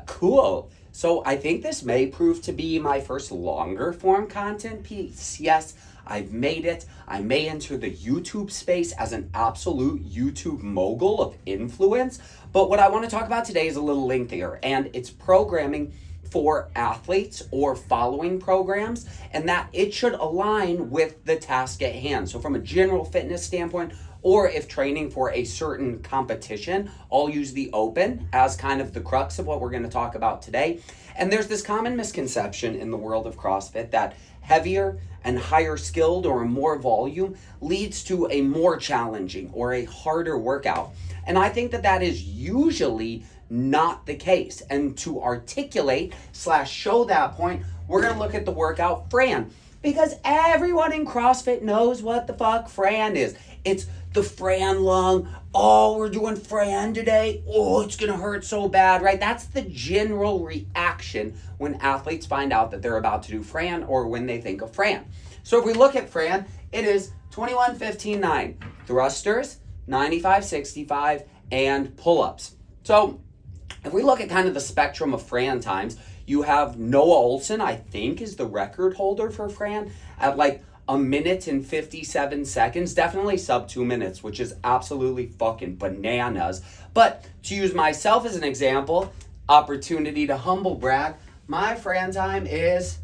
Cool. So I think this may prove to be my first longer form content piece. Yes, I've made it. I may enter the YouTube space as an absolute YouTube mogul of influence. But what I want to talk about today is a little lengthier, and it's programming for athletes or following programs, and that it should align with the task at hand. So from a general fitness standpoint, or if training for a certain competition, I'll use the open as kind of the crux of what we're going to talk about today. And there's this common misconception in the world of CrossFit that heavier and higher skilled or more volume leads to a more challenging or a harder workout. And I think that that is usually not the case. And to articulate / show that point, we're going to look at the workout Fran, because everyone in CrossFit knows what the fuck Fran is. It's the Fran lung. Oh, we're doing Fran today. Oh, it's going to hurt so bad, right? That's the general reaction when athletes find out that they're about to do Fran or when they think of Fran. So if we look at Fran, it is 21, 15, 9. Thrusters, 95, 65, and pull-ups. So if we look at kind of the spectrum of Fran times, you have Noah Olson, I think, is the record holder for Fran at like 1 minute and 57 seconds. Definitely sub 2 minutes, which is absolutely fucking bananas. But to use myself as an example, opportunity to humble brag, my Fran time is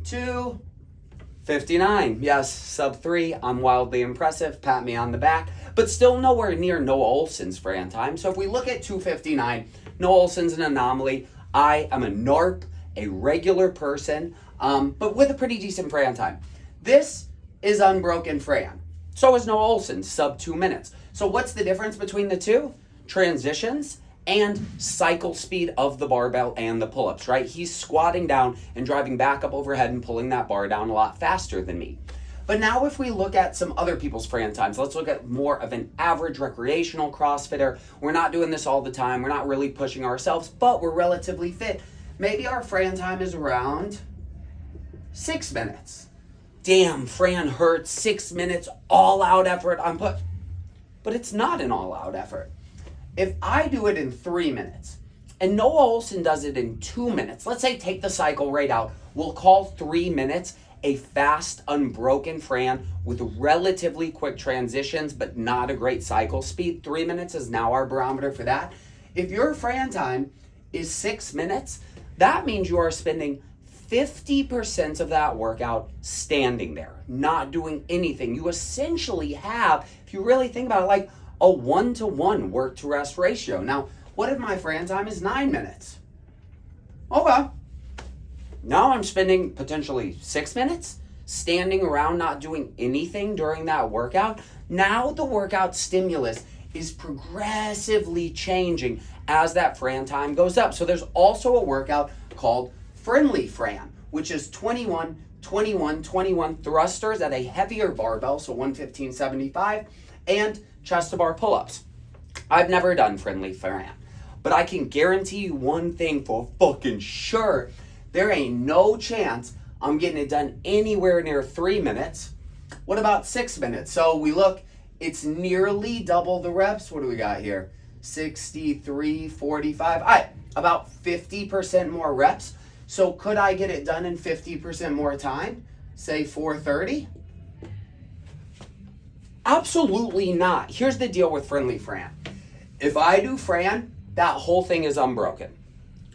2:59. Yes, sub 3. I'm wildly impressive. Pat me on the back. But still nowhere near Noah Olson's Fran time. So if we look at 2:59, Noah Olson's an anomaly. I am a NARP, a regular person, but with a pretty decent Fran time. This is unbroken Fran. So is Noah Olson, sub 2 minutes. So what's the difference between the two? Transitions and cycle speed of the barbell and the pull-ups, right? He's squatting down and driving back up overhead and pulling that bar down a lot faster than me. But now if we look at some other people's Fran times, let's look at more of an average recreational CrossFitter. We're not doing this all the time. We're not really pushing ourselves, but we're relatively fit. Maybe our Fran time is around 6 minutes. Damn, Fran hurts, 6 minutes, all out effort. But it's not an all out effort. If I do it in 3 minutes and Noah Olson does it in 2 minutes, let's say take the cycle rate out, we'll call 3 minutes a fast, unbroken Fran with relatively quick transitions, but not a great cycle speed. 3 minutes is now our barometer for that. If your Fran time is 6 minutes, that means you are spending 50% of that workout standing there, not doing anything. You essentially have, if you really think about it, like a 1-to-1 work to rest ratio. Now, what if my Fran time is 9 minutes? Okay. Now I'm spending potentially 6 minutes standing around not doing anything during that workout. Now the workout stimulus is progressively changing as that Fran time goes up. So there's also a workout called Friendly Fran, which is 21, 21, 21 thrusters at a heavier barbell, so 115/75, and chest to bar pull-ups. I've never done Friendly Fran, but I can guarantee you one thing for fucking sure. There ain't no chance I'm getting it done anywhere near 3 minutes. What about 6 minutes? So we look, it's nearly double the reps. What do we got here? 63, 45. All right, about 50% more reps. So could I get it done in 50% more time? Say 4:30? Absolutely not. Here's the deal with Friendly Fran. If I do Fran, that whole thing is unbroken.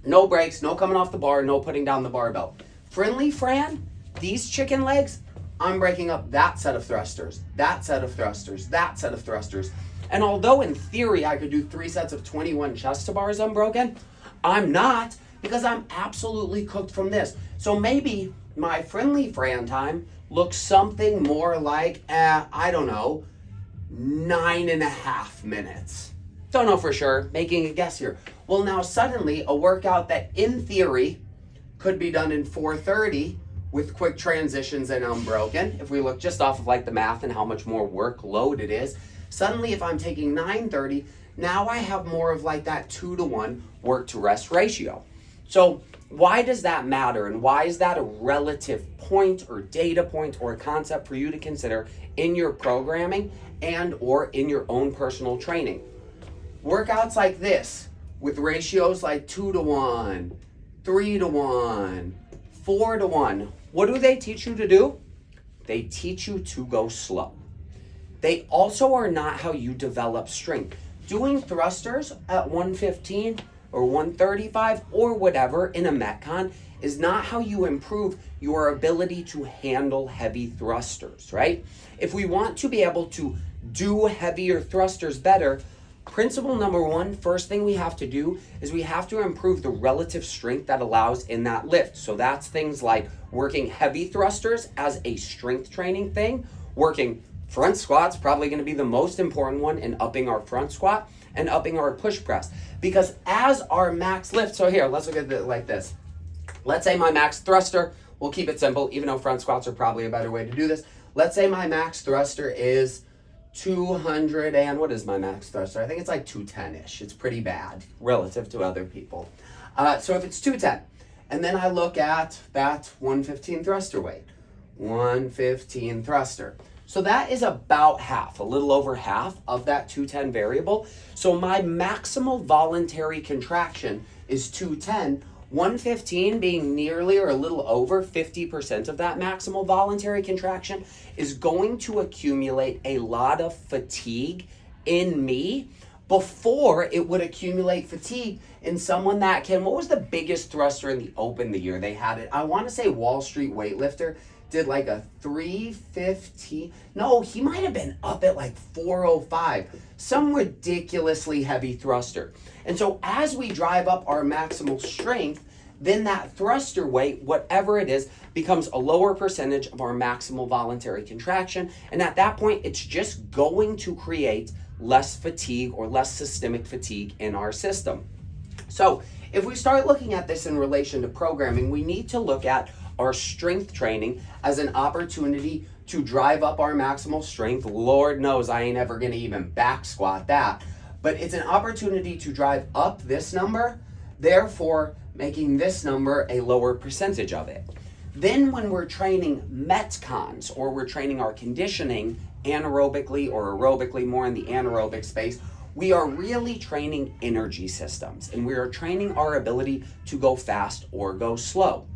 No breaks, no coming off the bar, no putting down the barbell. Friendly Fran, these chicken legs, I'm breaking up that set of thrusters, that set of thrusters, that set of thrusters. And although in theory I could do 3 sets of 21 chest to bars unbroken, I'm not, because I'm absolutely cooked from this. So maybe my Friendly Fran time looks something more like, I don't know, 9.5 minutes. Don't know for sure, making a guess here. Well, now suddenly a workout that in theory could be done in 4:30 with quick transitions and unbroken, if we look just off of like the math and how much more workload it is, suddenly if I'm taking 9:30, now I have more of like that 2-to-1 work to rest ratio. So why does that matter, and why is that a relative point or data point or a concept for you to consider in your programming and or in your own personal training? Workouts like this with ratios like 2-to-1, 3-to-1, 4-to-1. What do they teach you to do? They teach you to go slow. They also are not how you develop strength. Doing thrusters at 115 or 135 or whatever in a Metcon is not how you improve your ability to handle heavy thrusters, right? If we want to be able to do heavier thrusters better, principle number one, first thing we have to do is we have to improve the relative strength that allows in that lift. So that's things like working heavy thrusters as a strength training thing, working front squats, probably going to be the most important one in upping our front squat and upping our push press. Because as our max lift, so here, let's look at it like this. Let's say my max thruster, we'll keep it simple, even though front squats are probably a better way to do this. Let's say my max thruster is 200 and what is my max thruster? I think it's like 210-ish. It's pretty bad relative to other people. So if it's 210, and then I look at that 115 thruster weight, 115 thruster. So that is about half, a little over half of that 210 variable. So my maximal voluntary contraction is 210, 115 being nearly or a little over 50% of that maximal voluntary contraction is going to accumulate a lot of fatigue in me before it would accumulate fatigue in someone that can, what was the biggest thruster in the open the year they had it? I want to say Wall Street weightlifter did like a 315. No, he might have been up at like 405. Some ridiculously heavy thruster. And so as we drive up our maximal strength, then that thruster weight, whatever it is, becomes a lower percentage of our maximal voluntary contraction. And at that point, it's just going to create less fatigue or less systemic fatigue in our system. So if we start looking at this in relation to programming, we need to look at our strength training as an opportunity to drive up our maximal strength. Lord knows I ain't ever gonna even back squat that, but it's an opportunity to drive up this number, therefore making this number a lower percentage of it. Then when we're training Metcons or we're training our conditioning anaerobically or aerobically, more in the anaerobic space, we are really training energy systems and we are training our ability to go fast or go slow.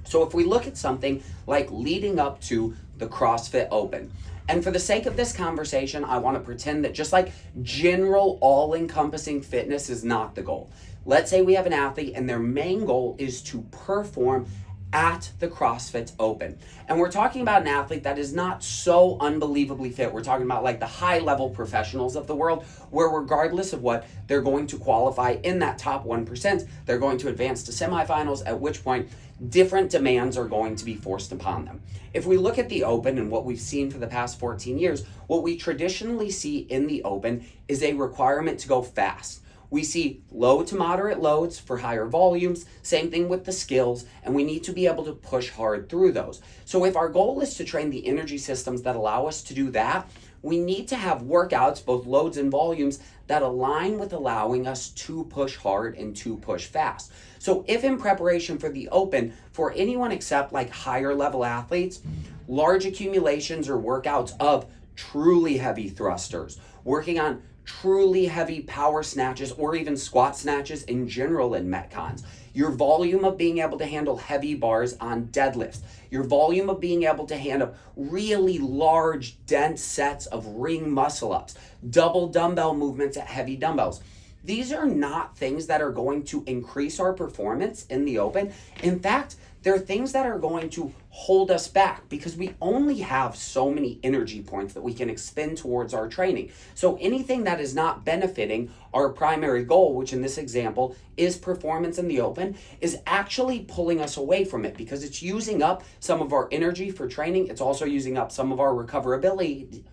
So if we look at something like leading up to the CrossFit Open, and for the sake of this conversation, I want to pretend that just like general all-encompassing fitness is not the goal. Let's say we have an athlete and their main goal is to perform at the CrossFit Open. And we're talking about an athlete that is not so unbelievably fit. We're talking about like the high-level professionals of the world, where regardless of what, they're going to qualify in that top 1%. They're going to advance to semifinals, at which point different demands are going to be forced upon them. If we look at the Open and what we've seen for the past 14 years, what we traditionally see in the Open is a requirement to go fast. We see low to moderate loads for higher volumes, same thing with the skills, and we need to be able to push hard through those. So if our goal is to train the energy systems that allow us to do that, we need to have workouts, both loads and volumes, that align with allowing us to push hard and to push fast. So if in preparation for the Open, for anyone except like higher level athletes, large accumulations or workouts of truly heavy thrusters, working on truly heavy power snatches or even squat snatches in general in Metcons, your volume of being able to handle heavy bars on deadlifts, your volume of being able to handle really large, dense sets of ring muscle ups, double dumbbell movements at heavy dumbbells. These are not things that are going to increase our performance in the Open. In fact, they're things that are going to hold us back because we only have so many energy points that we can expend towards our training. So anything that is not benefiting our primary goal, which in this example is performance in the Open, is actually pulling us away from it because it's using up some of our energy for training. It's also using up some of our recoverability.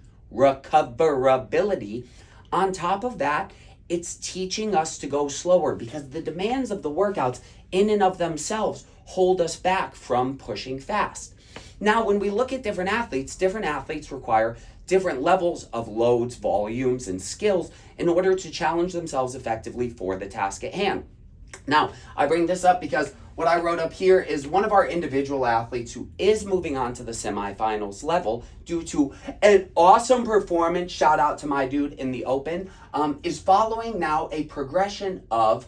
On top of that, it's teaching us to go slower because the demands of the workouts in and of themselves hold us back from pushing fast. Now, when we look at different athletes require different levels of loads, volumes, and skills in order to challenge themselves effectively for the task at hand. Now, I bring this up because what I wrote up here is one of our individual athletes who is moving on to the semifinals level due to an awesome performance, shout out to my dude in the Open, is following now a progression of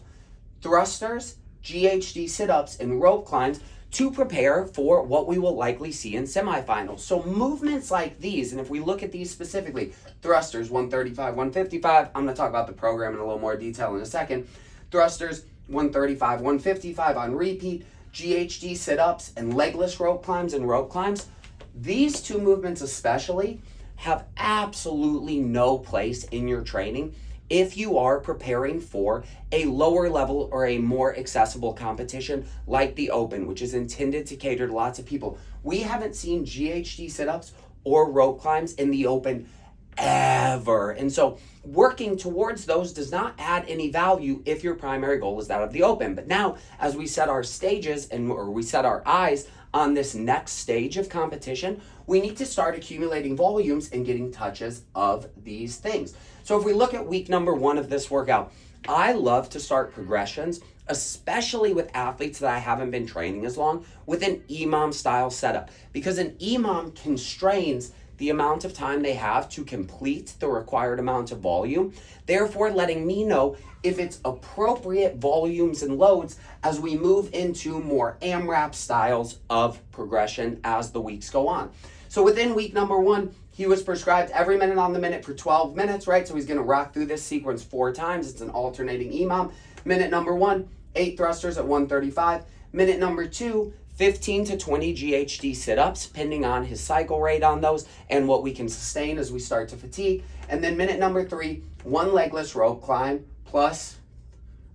thrusters, GHD sit-ups, and rope climbs to prepare for what we will likely see in semifinals. So movements like these, and if we look at these specifically, thrusters, 135, 155, I'm gonna talk about the program in a little more detail in a second. Thrusters, 135, 155 on repeat, GHD sit-ups, and legless rope climbs and rope climbs. These two movements especially have absolutely no place in your training if you are preparing for a lower level or a more accessible competition like the Open, which is intended to cater to lots of people. We haven't seen GHD sit-ups or rope climbs in the Open ever. And so working towards those does not add any value if your primary goal is that of the Open. But now, as we set our stages or we set our eyes on this next stage of competition, we need to start accumulating volumes and getting touches of these things. So if we look at week number 1 of this workout, I love to start progressions, especially with athletes that I haven't been training as long, with an EMOM style setup, because an EMOM constrains the amount of time they have to complete the required amount of volume, therefore letting me know if it's appropriate volumes and loads as we move into more AMRAP styles of progression as the weeks go on. So within week number 1, he was prescribed every minute on the minute for 12 minutes, right? So he's gonna rock through this sequence 4 times. It's an alternating EMOM. Minute number 1, 8 thrusters at 135. Minute number 2, 15 to 20 GHD sit-ups, depending on his cycle rate on those and what we can sustain as we start to fatigue. And then minute number 3, 1 legless rope climb plus,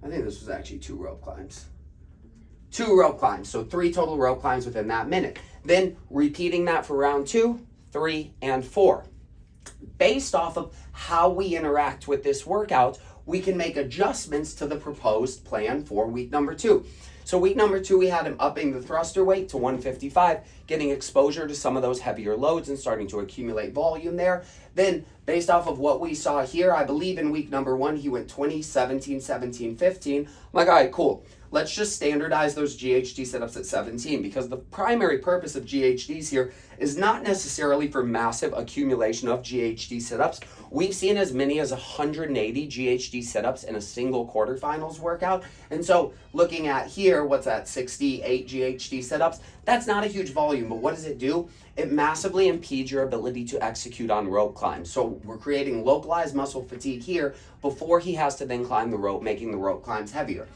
I think this was actually 2 rope climbs. 2 rope climbs, so 3 total rope climbs within that minute. Then repeating that for round 2, 3, and 4. Based off of how we interact with this workout, we can make adjustments to the proposed plan for week number 2. So week number 2, we had him upping the thruster weight to 155, getting exposure to some of those heavier loads and starting to accumulate volume there. Then based off of what we saw here, I believe in week number 1, he went 20, 17, 17, 15. I'm like, all right, cool. Let's just standardize those GHD setups at 17, because the primary purpose of GHDs here is not necessarily for massive accumulation of GHD setups. We've seen as many as 180 GHD setups in a single quarterfinals workout. And so looking at here, what's that, 68 GHD setups? That's not a huge volume, but what does it do? It massively impedes your ability to execute on rope climbs. So we're creating localized muscle fatigue here before he has to then climb the rope, making the rope climbs heavier.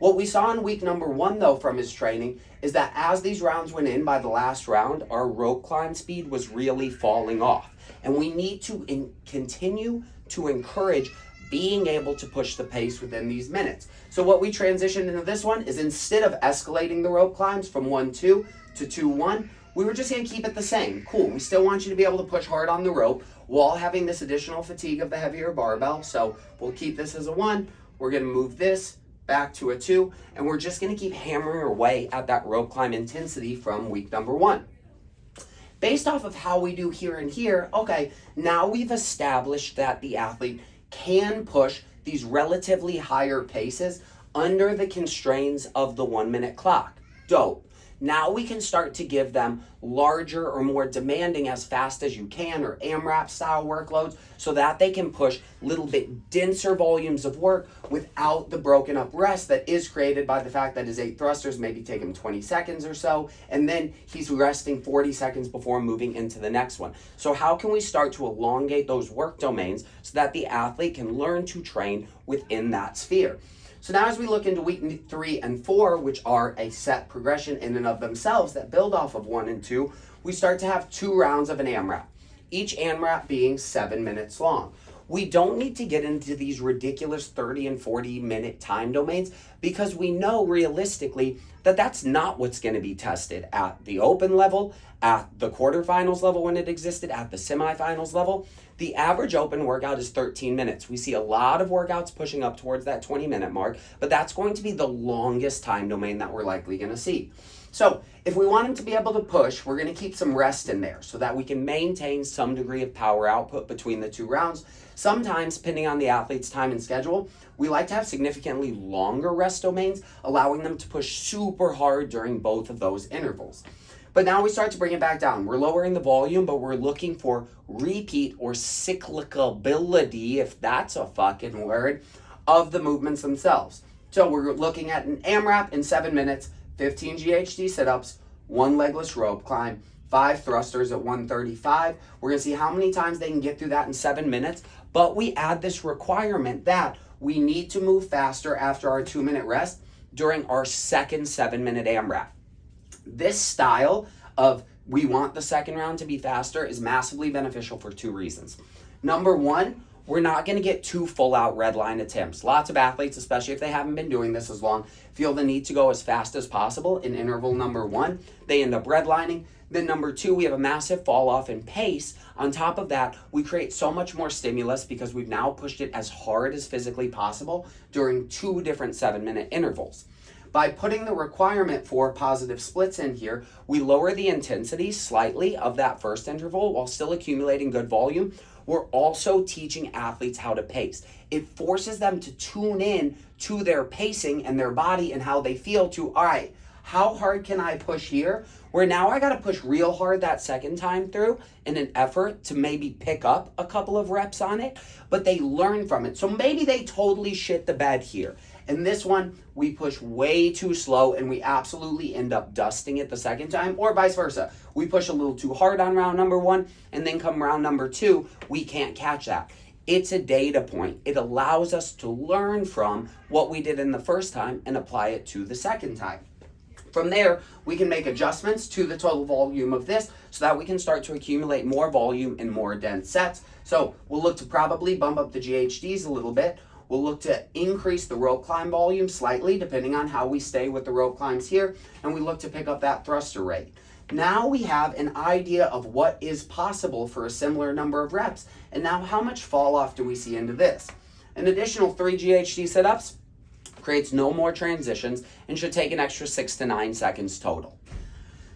What we saw in week number 1, though, from his training is that as these rounds went in, by the last round, our rope climb speed was really falling off. And we need to continue to encourage being able to push the pace within these minutes. So what we transitioned into this one is, instead of escalating the rope climbs from 1-2 to 2-1, we were just going to keep it the same. Cool. We still want you to be able to push hard on the rope while having this additional fatigue of the heavier barbell. So we'll keep this as a 1. We're going to move this back to a 2, and we're just going to keep hammering away at that rope climb intensity from week number 1. Based off of how we do here and here, okay, now we've established that the athlete can push these relatively higher paces under the constraints of the 1-minute clock. Dope. Now we can start to give them larger or more demanding as fast as you can, or AMRAP style workloads, so that they can push little bit denser volumes of work without the broken up rest that is created by the fact that his 8 thrusters maybe take him 20 seconds or so, and then he's resting 40 seconds before moving into the next one. So how can we start to elongate those work domains so that the athlete can learn to train within that sphere? So now as we look into week 3 and 4, which are a set progression in and of themselves that build off of 1 and 2, we start to have 2 rounds of an AMRAP, each AMRAP being 7 minutes long. We don't need to get into these ridiculous 30 and 40 minute time domains, because we know realistically that that's not what's going to be tested at the Open level, at the quarterfinals level when it existed, at the semifinals level. The average Open workout is 13 minutes. We see a lot of workouts pushing up towards that 20-minute mark, but that's going to be the longest time domain that we're likely going to see. So if we want him to be able to push, we're going to keep some rest in there so that we can maintain some degree of power output between the 2 rounds. Sometimes, depending on the athlete's time and schedule, we like to have significantly longer rest domains, allowing them to push super hard during both of those intervals. But now we start to bring it back down. We're lowering the volume, but we're looking for repeat or cyclicability, if that's a fucking word, of the movements themselves. So we're looking at an AMRAP in 7 minutes, 15 GHD sit-ups, 1 legless rope climb, 5 thrusters at 135. We're gonna see how many times they can get through that in 7 minutes, but we add this requirement that we need to move faster after our 2-minute rest during our second 7-minute AMRAP. This style of we want the second round to be faster is massively beneficial for 2 reasons. Number 1, we're not going to get 2 full-out red line attempts. Lots of athletes, especially if they haven't been doing this as long, feel the need to go as fast as possible in interval number 1. They end up redlining. Then number 2, we have a massive fall off in pace. On top of that, we create so much more stimulus because we've now pushed it as hard as physically possible during 2 different 7-minute intervals. By putting the requirement for positive splits in here, we lower the intensity slightly of that first interval while still accumulating good volume. We're also teaching athletes how to pace. It forces them to tune in to their pacing and their body and how they feel to, all right, how hard can I push here? Where now I gotta push real hard that second time through in an effort to maybe pick up a couple of reps on it, but they learn from it. So maybe they totally shit the bed here. In this one, we push way too slow and we absolutely end up dusting it the second time, or vice versa. We push a little too hard on round number 1 and then come round number 2, we can't catch that. It's a data point. It allows us to learn from what we did in the first time and apply it to the second time. From there, we can make adjustments to the total volume of this so that we can start to accumulate more volume in more dense sets. So we'll look to probably bump up the GHDs a little bit. We'll look to increase the rope climb volume slightly depending on how we stay with the rope climbs here, and we look to pick up that thruster rate. Now we have an idea of what is possible for a similar number of reps, and now how much fall off do we see into this? An additional 3 GHD sit-ups creates no more transitions and should take an extra 6 to 9 seconds total.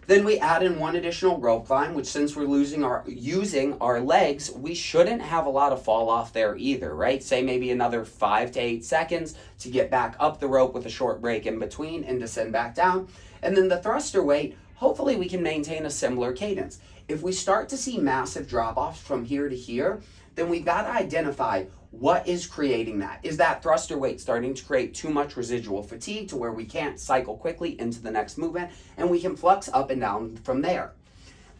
Then we add in 1 additional rope climb, which since we're using our legs, we shouldn't have a lot of fall off there either, right? Say maybe another 5 to 8 seconds to get back up the rope with a short break in between and descend back down. And then the thruster weight, hopefully we can maintain a similar cadence. If we start to see massive drop-offs from here to here, then we've got to identify what is creating that. Is that thruster weight starting to create too much residual fatigue to where we can't cycle quickly into the next movement and we can flux up and down from there?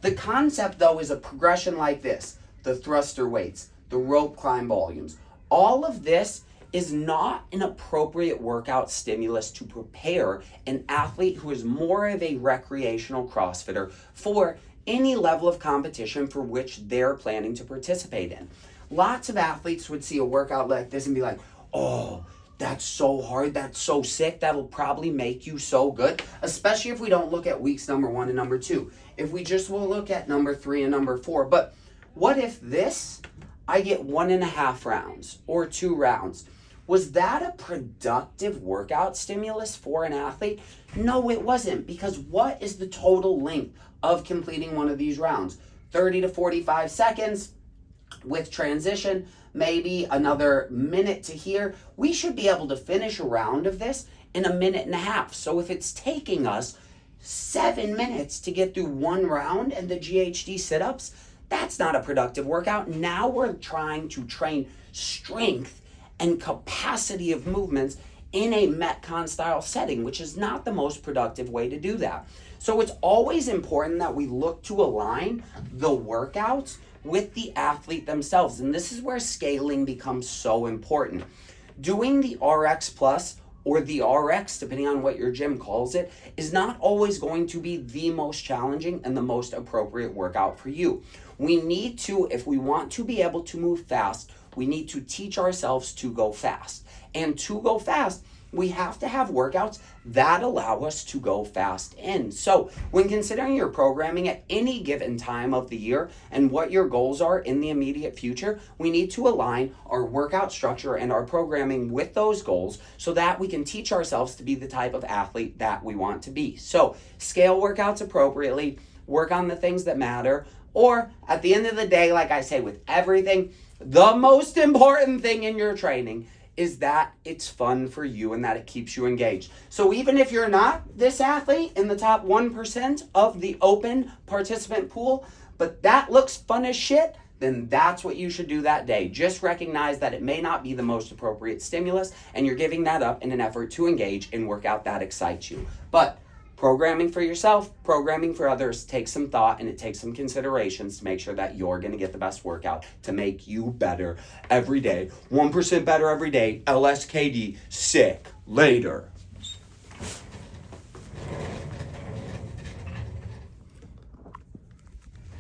The concept though is a progression like this: the thruster weights, the rope climb volumes. All of this is not an appropriate workout stimulus to prepare an athlete who is more of a recreational CrossFitter for any level of competition for which they're planning to participate in. Lots of athletes would see a workout like this and be like, oh, that's so hard, that's so sick, that'll probably make you so good, especially if we don't look at weeks number 1 and number 2. If we just will look at number 3 and number 4. But what if this, I get 1.5 rounds or 2 rounds? Was that a productive workout stimulus for an athlete? No, it wasn't, because what is the total length of completing one of these rounds? 30 to 45 seconds. With transition, maybe another minute to here. We should be able to finish a round of this in 1.5 minutes. So if it's taking us 7 minutes to get through 1 round and the GHD sit-ups, that's not a productive workout. Now we're trying to train strength and capacity of movements in a Metcon style setting, which is not the most productive way to do that. So it's always important that we look to align the workouts with the athlete themselves. And this is where scaling becomes so important. Doing the RX Plus or the RX, depending on what your gym calls it, is not always going to be the most challenging and the most appropriate workout for you. We need to, if we want to be able to move fast, we need to teach ourselves to go fast. And to go fast, we have to have workouts that allow us to go fast in. So when considering your programming at any given time of the year and what your goals are in the immediate future, we need to align our workout structure and our programming with those goals so that we can teach ourselves to be the type of athlete that we want to be. So scale workouts appropriately, work on the things that matter, or at the end of the day, like I say with everything, the most important thing in your training is that it's fun for you and that it keeps you engaged. So even if you're not this athlete in the top 1% of the open participant pool, but that looks fun as shit, then that's what you should do that day. Just recognize that it may not be the most appropriate stimulus, and you're giving that up in an effort to engage in workout that excites you. But programming for yourself, programming for others takes some thought, and it takes some considerations to make sure that you're going to get the best workout to make you better every day. 1% better every day. LSKD, sick. Later.